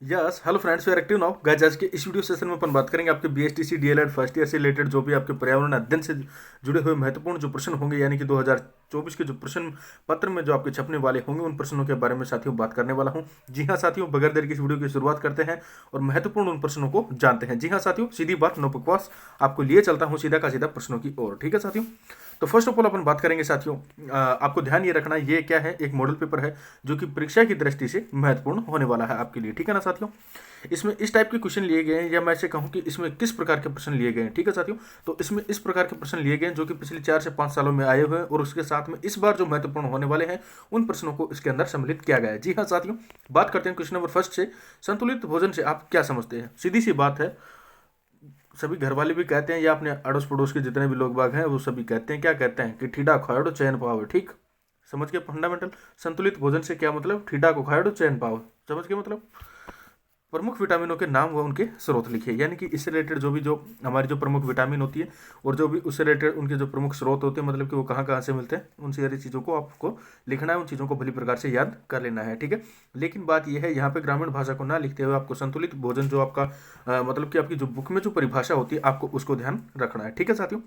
Yes hello friends, we are active now guys. आज के इस वीडियो सेशन में अपन बात करेंगे आपके बीएसटीसी डीएलएड फर्स्ट ईयर से रिलेटेड जो भी आपके पर्यावरण अध्ययन से जुड़े हुए महत्वपूर्ण जो प्रश्न होंगे, यानी कि 2024 के जो प्रश्न पत्र में जो आपके छपने वाले होंगे उन प्रश्नों के बारे में साथियों बात करने वाला हूं। जी हाँ साथियों, बगैर देर की इस वीडियो की शुरुआत करते हैं और महत्वपूर्ण उन प्रश्नों को जानते हैं। जी हाँ साथियों, सीधी बात नो बकवास, आपको लिए चलता हूँ सीधा का सीधा प्रश्नों की ओर। ठीक है साथियों, तो फर्स्ट ऑफ ऑल अपन बात करेंगे साथियों। आपको ध्यान ये रखना, ये क्या है, एक मॉडल पेपर है जो कि परीक्षा की दृष्टि से महत्वपूर्ण होने वाला है आपके लिए। ठीक है ना साथियों, इसमें इस टाइप के क्वेश्चन लिए गए हैं, या मैं ऐसे कहूं कि इसमें किस प्रकार के प्रश्न लिए गए हैं। ठीक है साथियों, तो इसमें इस प्रकार के प्रश्न लिए गए हैं जो कि पिछले 4 से 5 सालों में आए हुए हैं, और उसके साथ में इस बार जो महत्वपूर्ण होने वाले हैं उन प्रश्नों को इसके अंदर सम्मिलित किया गया है। जी हाँ साथियों, बात करते हैं क्वेश्चन नंबर फर्स्ट से। संतुलित भोजन से आप क्या समझते हैं? सीधी सी बात है, सभी घर वाले भी कहते हैं या अपने अड़ोस पड़ोस के जितने भी लोग बाग हैं वो सभी कहते हैं, क्या कहते हैं कि ठीडा खाओ चैन पाओ। ठीक, समझ के फंडामेंटल। संतुलित भोजन से क्या मतलब? ठीडा को खाओ चैन पाओ, समझ के मतलब। प्रमुख विटामिनों के नाम व उनके स्रोत लिखिए, यानी कि इससे रिलेटेड जो भी जो हमारी जो प्रमुख विटामिन होती है और जो भी उससे रिलेटेड उनके जो प्रमुख स्रोत होते हैं, मतलब कि वो कहाँ कहाँ से मिलते हैं, उन सारी चीज़ों को आपको लिखना है, उन चीज़ों को भली प्रकार से याद कर लेना है। ठीक है, लेकिन बात यह है यहाँ पे ग्रामीण भाषा को ना लिखते हुए आपको संतुलित भोजन जो आपका मतलब कि आपकी जो बुक में जो परिभाषा होती है आपको उसको ध्यान रखना है। ठीक है साथियों,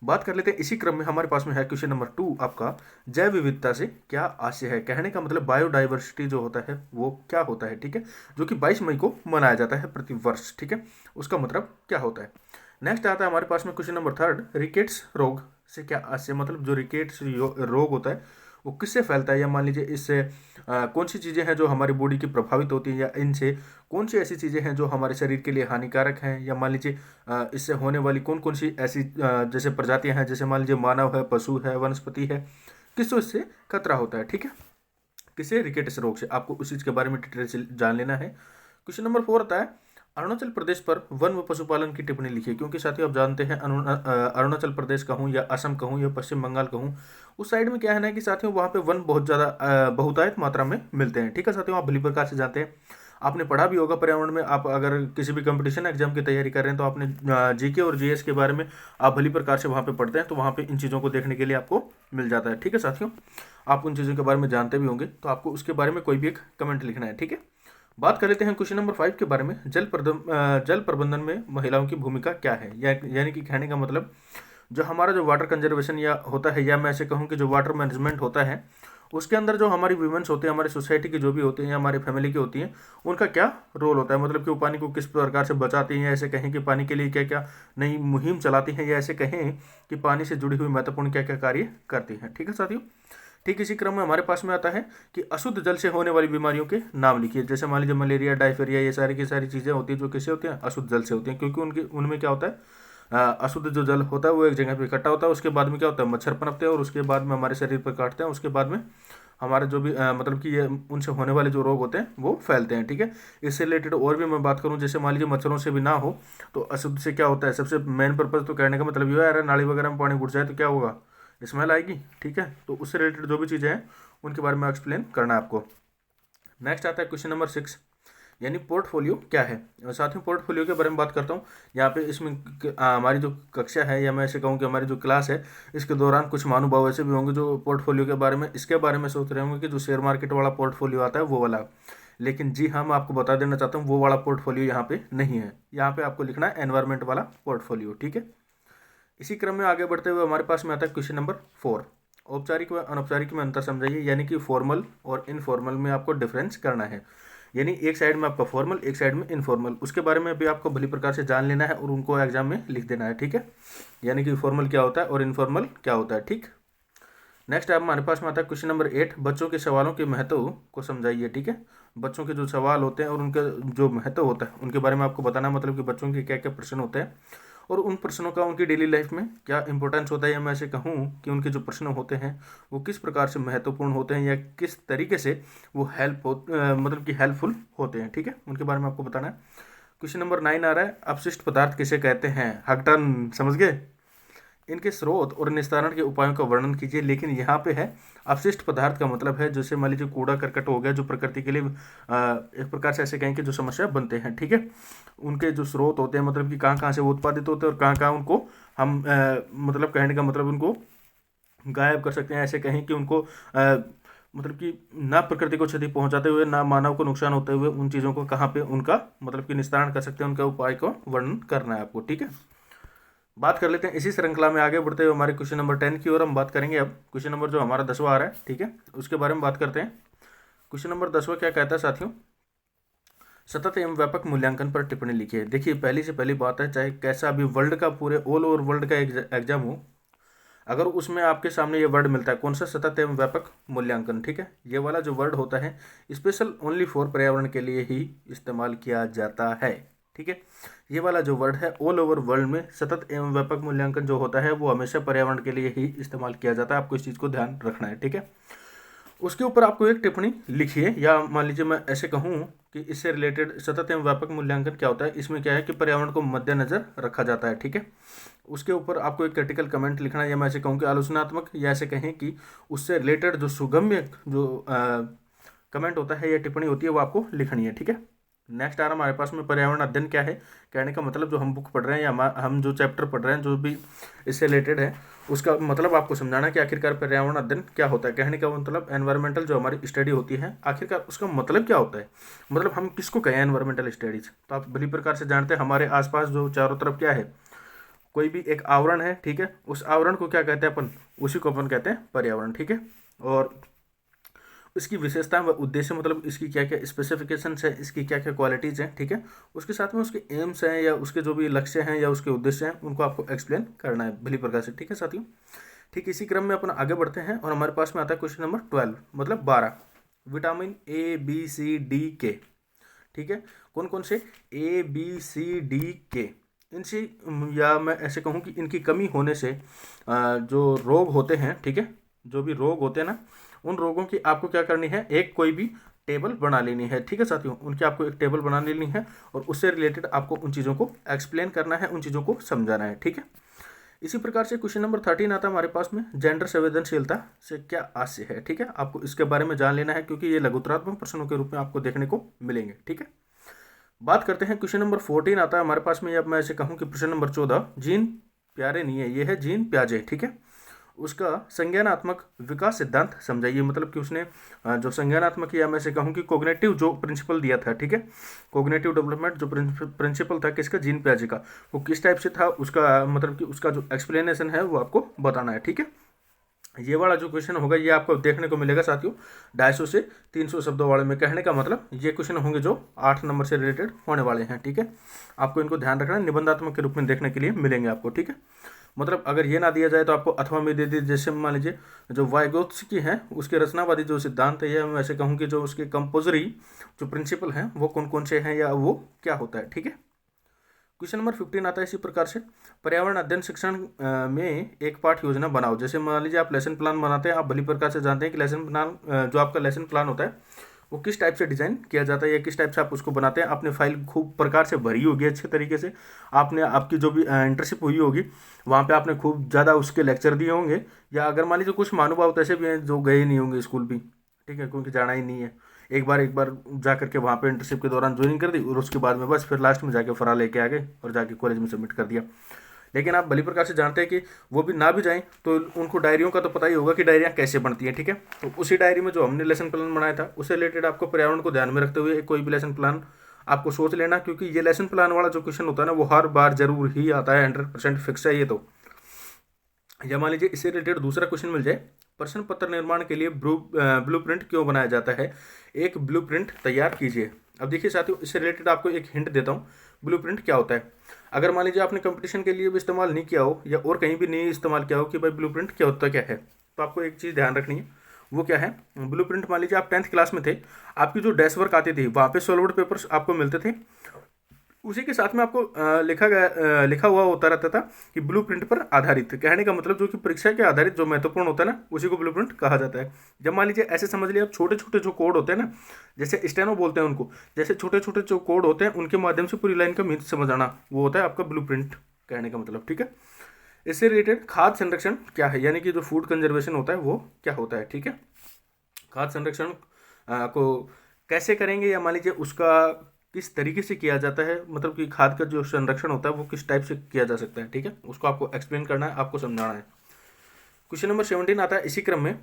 बात कर लेते हैं इसी क्रम में। हमारे पास में है क्वेश्चन नंबर 2 आपका, जैव विविधता से क्या आशय है? कहने का मतलब बायोडाइवर्सिटी जो होता है वो क्या होता है? ठीक है, जो कि 22 मई को मनाया जाता है प्रति वर्ष। ठीक है, उसका मतलब क्या होता है? नेक्स्ट आता है हमारे पास में क्वेश्चन नंबर 3, रिकेट्स रोग से क्या आशय? मतलब जो रिकेट्स रोग होता है वो किससे फैलता है, या मान लीजिए इससे कौन सी चीज़ें हैं जो हमारी बॉडी की प्रभावित होती हैं, या इनसे कौन सी ऐसी चीज़ें हैं जो हमारे शरीर के लिए हानिकारक हैं, या मान लीजिए इससे होने वाली कौन कौन सी ऐसी जैसे प्रजातियां हैं, जैसे मान लीजिए मानव है, पशु है, वनस्पति है, किसको इससे खतरा होता है। ठीक है, किसे? रिकेट्स रोग से। आपको उस चीज़ के बारे में डिटेल से जान लेना है। क्वेश्चन नंबर 4 आता है, अरुणाचल प्रदेश पर वन व पशुपालन की टिप्पणी लिखिए। क्योंकि साथियों आप जानते हैं अरुणाचल प्रदेश कहूँ या असम कहूँ या पश्चिम बंगाल कहूँ, उस साइड में क्या है ना कि साथियों वहाँ पे वन बहुत ज़्यादा बहुतायत मात्रा में मिलते हैं। ठीक है साथियों, आप भली प्रकार से जानते हैं, आपने पढ़ा भी होगा पर्यावरण में। आप अगर किसी भी कंपटीशन एग्जाम की तैयारी कर रहे हैं तो आपने जीके और जीएस के बारे में आप भली प्रकार से वहाँ पे पढ़ते हैं, तो वहाँ पे इन चीज़ों को देखने के लिए आपको मिल जाता है। ठीक है साथियों, आप उन चीज़ों के बारे में जानते भी होंगे, तो आपको उसके बारे में कोई भी एक कमेंट लिखना है। ठीक है, बात कर लेते हैं क्वेश्चन नंबर 5 के बारे में। जल प्रबंधन में महिलाओं की भूमिका क्या है? यानी कि कहने का मतलब जो हमारा जो वाटर कंजर्वेशन या होता है, या मैं ऐसे कहूँ कि जो वाटर मैनेजमेंट होता है, उसके अंदर जो हमारी वुमेन्स होते हैं, हमारी सोसाइटी के जो भी होते हैं, हमारे फैमिली की होती हैं, उनका क्या रोल होता है? मतलब कि वो पानी को किस प्रकार से बचाती हैं, या ऐसे कहें कि पानी के लिए क्या क्या नई मुहिम चलाती हैं, या ऐसे कहें कि पानी से जुड़ी हुई महत्वपूर्ण क्या क्या कार्य करती हैं। ठीक है साथियों, ठीक इसी क्रम में हमारे पास में आता है कि अशुद्ध जल से होने वाली बीमारियों के नाम लिखिए। जैसे मान लीजिए मलेरिया, डायफेरिया, ये सारी की सारी चीज़ें होती हैं जो किससे होती हैं? अशुद्ध जल से होती हैं, क्योंकि उनके उनमें क्या होता है, अशुद्ध जो जल होता है वो एक जगह पे इकट्ठा होता है, उसके बाद में क्या होता है, मच्छर पनपते हैं और उसके बाद में हमारे शरीर पर काटते हैं, उसके बाद में हमारे जो भी मतलब कि ये उनसे होने वाले जो रोग होते हैं वो फैलते हैं। ठीक है, इससे रिलेटेड और भी मैं बात करूं, जैसे मान लीजिए मच्छरों से भी ना हो तो अशुद्ध से क्या होता है? सबसे मेन पर्पज़ तो कहने का मतलब ये है, यार नाली वगैरह में पानी घुस जाए तो क्या होगा? स्मेल आएगी। ठीक है, तो उससे रिलेटेड जो भी चीज़ें हैं उनके बारे में एक्सप्लेन करना है आपको। नेक्स्ट आता है क्वेश्चन नंबर 6, यानी पोर्टफोलियो क्या है? साथियों पोर्टफोलियो के बारे में बात करता हूँ यहाँ पे। इसमें हमारी जो कक्षा है, या मैं ऐसे कहूँ कि हमारी जो क्लास है, इसके दौरान कुछ महानुभाव ऐसे भी होंगे जो पोर्टफोलियो के बारे में इसके बारे में सोच रहे होंगे कि जो शेयर मार्केट वाला पोर्टफोलियो आता है वो वाला। लेकिन जी हाँ, मैं आपको बता देना चाहता हूँ वो वाला पोर्टफोलियो यहाँ पे नहीं है। यहाँ पे आपको लिखना है एनवायरमेंट वाला पोर्टफोलियो। ठीक है, इसी क्रम में आगे बढ़ते हुए हमारे पास में आता है क्वेश्चन नंबर 4, औपचारिक व अनौपचारिक में अंतर समझाइए। यानी कि फॉर्मल और इनफॉर्मल में आपको डिफरेंस करना है। यानी एक साइड में आपका फॉर्मल, एक साइड में इनफॉर्मल, उसके बारे में भी आपको भली प्रकार से जान लेना है और उनको एग्जाम में लिख देना है। ठीक है, यानी कि फॉर्मल क्या होता है और इनफॉर्मल क्या होता है। ठीक, नेक्स्ट हमारे पास में आता है क्वेश्चन नंबर 8, बच्चों के सवालों के महत्व को समझाइए। ठीक है, बच्चों के जो सवाल होते हैं और उनका जो महत्व होता है उनके बारे में आपको बताना, मतलब कि बच्चों के क्या क्या प्रश्न होते हैं और उन प्रश्नों का उनकी डेली लाइफ में क्या इंपॉर्टेंस होता है, या मैं ऐसे कहूँ कि उनके जो प्रश्न होते हैं वो किस प्रकार से महत्वपूर्ण होते हैं, या किस तरीके से वो मतलब कि हेल्पफुल होते हैं। ठीक है, उनके बारे में आपको बताना है। क्वेश्चन नंबर 9 आ रहा है, अपशिष्ट पदार्थ किसे कहते हैं? हकटन, समझ गए? इनके स्रोत और निस्तारण के उपायों का वर्णन कीजिए। लेकिन यहाँ पे है अपशिष्ट पदार्थ का मतलब है जैसे मान लीजिए कूड़ा करकट हो गया, जो प्रकृति के लिए एक प्रकार से ऐसे कहें कि जो समस्या बनते हैं। ठीक है, उनके जो स्रोत होते हैं, मतलब कि कहाँ कहाँ से वो उत्पादित होते हैं और कहाँ कहाँ उनको हम मतलब कहने का मतलब उनको गायब कर सकते हैं। ऐसे कहें कि उनको मतलब कि ना प्रकृति को क्षति पहुंचाते हुए ना मानव को नुकसान होते हुए उन चीज़ों को कहाँ पे उनका मतलब कि निस्तारण कर सकते हैं, उनके उपाय को वर्णन करना है आपको। ठीक है, बात कर लेते हैं इसी श्रृंखला में आगे बढ़ते हुए हमारे क्वेश्चन नंबर 10 की ओर हम बात करेंगे। अब क्वेश्चन नंबर जो हमारा 10वां आ रहा है, ठीक है, उसके बारे में बात करते हैं। क्वेश्चन नंबर 10वां क्या कहता है साथियों, सतत एवं व्यापक मूल्यांकन पर टिप्पणी लिखिए। देखिए पहली से पहली बात है, चाहे कैसा भी वर्ल्ड का पूरे ऑल ओवर वर्ल्ड का एग्जाम हो, अगर उसमें आपके सामने ये वर्ड मिलता है कौन सा, सतत एवं व्यापक मूल्यांकन, ठीक है, ये वाला जो वर्ड होता है स्पेशल ओनली फॉर पर्यावरण के लिए ही इस्तेमाल किया जाता है। ठीक है, ये वाला जो वर्ड है ऑल ओवर वर्ल्ड में सतत एवं व्यापक मूल्यांकन जो होता है वो हमेशा पर्यावरण के लिए ही इस्तेमाल किया जाता है। आपको इस चीज़ को ध्यान रखना है। ठीक है, उसके ऊपर आपको एक टिप्पणी लिखिए, या मान लीजिए मैं ऐसे कहूँ कि इससे रिलेटेड सतत एवं व्यापक मूल्यांकन क्या होता है, इसमें क्या है कि पर्यावरण को मद्देनजर रखा जाता है। ठीक है, उसके ऊपर आपको एक क्रिटिकल कमेंट लिखना है, या मैं ऐसे कहूँ कि आलोचनात्मक, या ऐसे कहें कि उससे रिलेटेड जो सुगम्य जो कमेंट होता है या टिप्पणी होती है वो आपको लिखनी है। ठीक है, नेक्स्ट आ रहा हमारे पास में पर्यावरण अध्ययन क्या है। कहने का मतलब जो हम बुक पढ़ रहे हैं या हम जो चैप्टर पढ़ रहे हैं जो भी इससे रिलेटेड है उसका मतलब आपको समझाना है कि आखिरकार पर्यावरण अध्ययन क्या होता है। कहने का मतलब एनवायरमेंटल जो हमारी स्टडी होती है आखिरकार उसका मतलब क्या होता है, मतलब हम किसको कहें एनवायरमेंटल स्टडीज। तो आप भली प्रकार से जानते हैं हमारे आसपास जो चारों तरफ क्या है, कोई भी एक आवरण है। ठीक है, उस आवरण को क्या कहते हैं अपन, उसी को अपन कहते हैं पर्यावरण। ठीक है, और इसकी विशेषता व उद्देश्य, मतलब इसकी क्या क्या स्पेसिफिकेशंस है, इसकी क्या क्या क्वालिटीज़ हैं। ठीक है, उसके साथ में उसके एम्स हैं या उसके जो भी लक्ष्य हैं या उसके उद्देश्य हैं उनको आपको एक्सप्लेन करना है भली प्रकार से। ठीक है साथियों, ठीक इसी क्रम में अपन आगे बढ़ते हैं और हमारे पास में आता है क्वेश्चन नंबर 12, मतलब 12, vitamin A B C D के। ठीक है, कौन कौन से, ए बी सी डी के, इनसे या मैं ऐसे कहूँ कि इनकी कमी होने से जो रोग होते हैं, ठीक है, जो भी रोग होते हैं ना, उन रोगों की आपको क्या करनी है, एक कोई भी टेबल बना लेनी है। ठीक है साथियों, उनकी आपको एक टेबल बना लेनी है और उससे रिलेटेड आपको उन चीज़ों को एक्सप्लेन करना है, उन चीज़ों को समझाना है। ठीक है, इसी प्रकार से क्वेश्चन नंबर 13 आता है हमारे पास में, जेंडर संवेदनशीलता से क्या आशय है। ठीक है, आपको इसके बारे में जान लेना है क्योंकि ये लघुतरात्मक प्रश्नों के रूप में आपको देखने को मिलेंगे। ठीक है, बात करते हैं क्वेश्चन नंबर 14 आता है हमारे पास में, अब मैं ऐसे कहूँ कि प्रश्न नंबर 14, जीन प्यारे नहीं है, ये है जीन प्याजे। ठीक है, उसका संज्ञानात्मक विकास सिद्धांत समझाइए। मतलब कि उसने जो संज्ञानात्मक, या मैं ऐसे कहूँ कि कोग्नेटिव जो प्रिंसिपल दिया था, ठीक है, कोग्नेटिव डेवलपमेंट जो प्रिंसिपल था किसका, जीन प्याजे का, वो किस टाइप से था, उसका मतलब कि उसका जो एक्सप्लेनेशन है वो आपको बताना है। ठीक है, ये वाला जो क्वेश्चन होगा ये आपको देखने को मिलेगा साथियों 250 से 300 शब्दों वाले में। कहने का मतलब ये क्वेश्चन होंगे जो 8 नंबर से रिलेटेड होने वाले हैं। ठीक है, आपको इनको ध्यान रखना है, निबंधात्मक के रूप में देखने के लिए मिलेंगे आपको। ठीक है, मतलब अगर ये ना दिया जाए तो आपको अथवा में दे दी, जैसे मान लीजिए जो वाइगोत्स्की है उसके रचनावादी जो सिद्धांत है, या मैं ऐसे कहूँ कि जो उसके कंपोजरी जो प्रिंसिपल हैं वो कौन कौन से हैं या वो क्या होता है। ठीक है, क्वेश्चन नंबर 15 आता है इसी प्रकार से, पर्यावरण अध्ययन शिक्षण में एक पाठ योजना बनाओ। जैसे मान लीजिए आप लेसन प्लान बनाते हैं, आप भली प्रकार से जानते हैं कि लेसन प्लान जो आपका लेसन प्लान होता है वो किस टाइप से डिज़ाइन किया जाता है या किस टाइप से आप उसको बनाते हैं। आपने फाइल खूब प्रकार से भरी होगी अच्छे तरीके से, आपने आपकी जो भी इंटर्नशिप हुई होगी वहाँ पे आपने खूब ज़्यादा उसके लेक्चर दिए होंगे, या अगर मान लीजिए कुछ महानुभाव ऐसे भी हैं जो गए नहीं होंगे स्कूल भी, ठीक है, क्योंकि जाना ही नहीं है, एक बार जा करके वहाँ पे इंटर्नशिप के दौरान ज्वाइनिंग कर दी और उसके बाद में बस फिर लास्ट में जाके फरा लेके आ गए और जाके कॉलेज में सबमिट कर दिया। लेकिन आप भली प्रकार से जानते हैं कि वो भी ना भी जाएं तो उनको डायरियों का तो पता ही होगा कि डायरियाँ कैसे बनती हैं। ठीक है, तो उसी डायरी में जो हमने लेसन प्लान बनाया था उससे रिलेटेड आपको पर्यावरण को ध्यान में रखते हुए कोई भी लेसन प्लान आपको सोच लेना, क्योंकि ये लेसन प्लान वाला जो क्वेश्चन होता है ना वो हर बार जरूर ही आता है, 100% फिक्स है ये तो। या मान लीजिए इससे रिलेटेड दूसरा क्वेश्चन मिल जाए, प्रश्न पत्र निर्माण के लिए ब्लूप्रिंट क्यों बनाया जाता है, एक ब्लूप्रिंट तैयार कीजिए। अब देखिए साथियों, इससे रिलेटेड आपको एक हिंट देता हूँ, ब्लूप्रिंट क्या होता है। अगर मान लीजिए आपने कंपटीशन के लिए भी इस्तेमाल नहीं किया हो या और कहीं भी नहीं इस्तेमाल किया हो कि भाई ब्लूप्रिंट क्या होता क्या है, तो आपको एक चीज़ ध्यान रखनी है, वो क्या है, ब्लूप्रिंट मान लीजिए आप 10th क्लास में थे, आपकी जो डेस्क वर्क आती थी वहाँ पे सॉल्व्ड पेपर्स आपको मिलते थे, उसी के साथ में आपको लिखा हुआ होता रहता था कि ब्लूप्रिंट पर आधारित। कहने का मतलब जो कि परीक्षा के आधारित जो महत्वपूर्ण होता है ना उसी को ब्लूप्रिंट कहा जाता है। जब मान लीजिए ऐसे समझ लिया आप, छोटे छोटे जो कोड होते हैं ना, जैसे स्टेनो बोलते हैं उनको, जैसे छोटे छोटे जो कोड होते हैं उनके माध्यम से पूरी लाइन का मीनिंग समझ आना, वो होता है आपका ब्लूप्रिंट कहने का मतलब। ठीक है, इससे रिलेटेड खाद्य संरक्षण क्या है, यानी कि जो फूड कंजर्वेशन होता है वो क्या होता है। ठीक है, खाद्य संरक्षण को कैसे करेंगे, या मान लीजिए उसका किस तरीके से किया जाता है, मतलब कि खाद का जो संरक्षण होता है वो किस टाइप से किया जा सकता है। ठीक है, उसको आपको एक्सप्लेन करना है, आपको समझाना है। क्वेश्चन नंबर 17 आता है इसी क्रम में,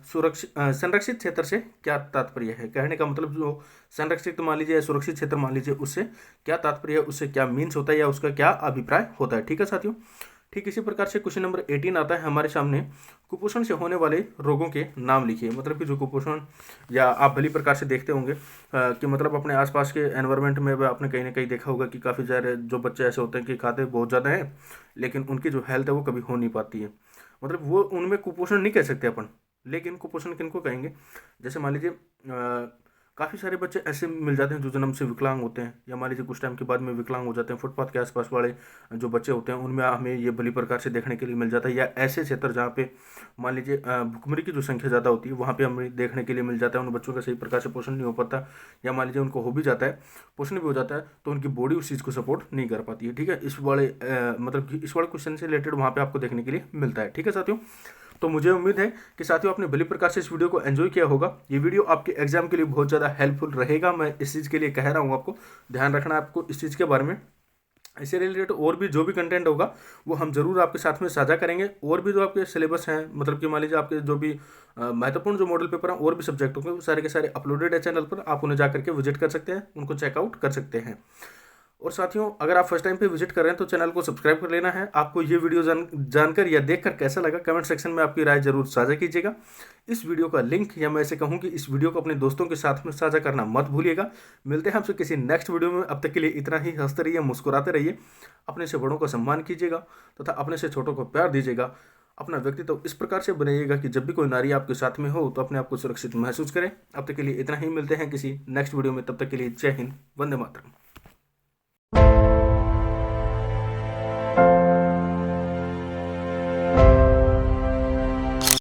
सुरक्षित संरक्षित क्षेत्र से क्या तात्पर्य है। कहने का मतलब जो संरक्षित मान लीजिए, सुरक्षित क्षेत्र मान लीजिए, उससे क्या तात्पर्य है, उससे क्या मीन्स होता है या उसका क्या अभिप्राय होता है। ठीक है साथियों। ठीक इसी प्रकार से क्वेश्चन नंबर 18 आता है हमारे सामने, कुपोषण से होने वाले रोगों के नाम लिखिए। मतलब कि जो कुपोषण, या आप भली प्रकार से देखते होंगे कि मतलब अपने आसपास के एनवायरनमेंट में आपने कहीं ना कहीं देखा होगा कि काफ़ी सारे जो बच्चे ऐसे होते हैं कि खाते बहुत ज़्यादा हैं लेकिन उनकी जो हेल्थ है वो कभी हो नहीं पाती है। मतलब वो उनमें कुपोषण नहीं कह सकते अपन, लेकिन कुपोषण किनको कहेंगे। जैसे मान लीजिए काफ़ी सारे बच्चे ऐसे मिल जाते हैं जो जन्म से विकलांग होते हैं, या मान लीजिए कुछ टाइम के बाद में विकलांग हो जाते हैं। फुटपाथ के आसपास वाले जो बच्चे होते हैं उनमें हमें ये भली प्रकार से देखने के लिए मिल जाता है। या ऐसे क्षेत्र जहाँ पे मान लीजिए भुखमरी की जो संख्या ज़्यादा होती है वहाँ पे हमें देखने के लिए मिल जाता है। उन बच्चों का सही प्रकार से पोषण नहीं हो पाता, या मान लीजिए उनको हो भी जाता है, पोषण भी हो जाता है, तो उनकी बॉडी उस चीज़ को सपोर्ट नहीं कर पाती है। ठीक है, इस वाले मतलब कि इस वाले क्वेश्चन से रिलेटेड वहाँ पे आपको देखने के लिए मिलता है। ठीक है साथियों। तो मुझे उम्मीद है कि साथियों आपने भली प्रकार से इस वीडियो को एंजॉय किया होगा। ये वीडियो आपके एग्जाम के लिए बहुत ज़्यादा हेल्पफुल रहेगा, मैं इस चीज़ के लिए कह रहा हूँ। आपको ध्यान रखना है आपको इस चीज़ के बारे में। इससे रिलेटेड और भी जो भी कंटेंट होगा वो हम जरूर आपके साथ में साझा करेंगे। और भी जो आपके सिलेबस हैं, मतलब कि मान लीजिए आपके जो भी महत्वपूर्ण जो मॉडल पेपर हैं और भी सब्जेक्ट होंगे, वो सारे के सारे अपलोडेड है चैनल पर, आप उन्हें जा करके विजिट कर सकते हैं, उनको चेकआउट कर सकते हैं। और साथियों अगर आप फर्स्ट टाइम पे विजिट कर रहे हैं तो चैनल को सब्सक्राइब कर लेना है। आपको ये वीडियो जानकर या देखकर कैसा लगा, कमेंट सेक्शन में आपकी राय जरूर साझा कीजिएगा। इस वीडियो का लिंक, या मैं ऐसे कहूँ कि इस वीडियो को अपने दोस्तों के साथ में साझा करना मत भूलिएगा। मिलते हैं आपसे किसी नेक्स्ट वीडियो में, अब तक के लिए इतना ही। हंसते रहिए, मुस्कुराते रहिए, अपने से बड़ों का सम्मान कीजिएगा तथा अपने से छोटों को प्यार दीजिएगा। अपना व्यक्तित्व इस प्रकार से बनाइएगा कि जब भी कोई नारी आपके साथ में हो तो अपने आप को सुरक्षित महसूस करें। अब तक के लिए इतना ही, मिलते हैं किसी नेक्स्ट वीडियो में, तब तक के लिए जय हिंद, वंदे मातरम।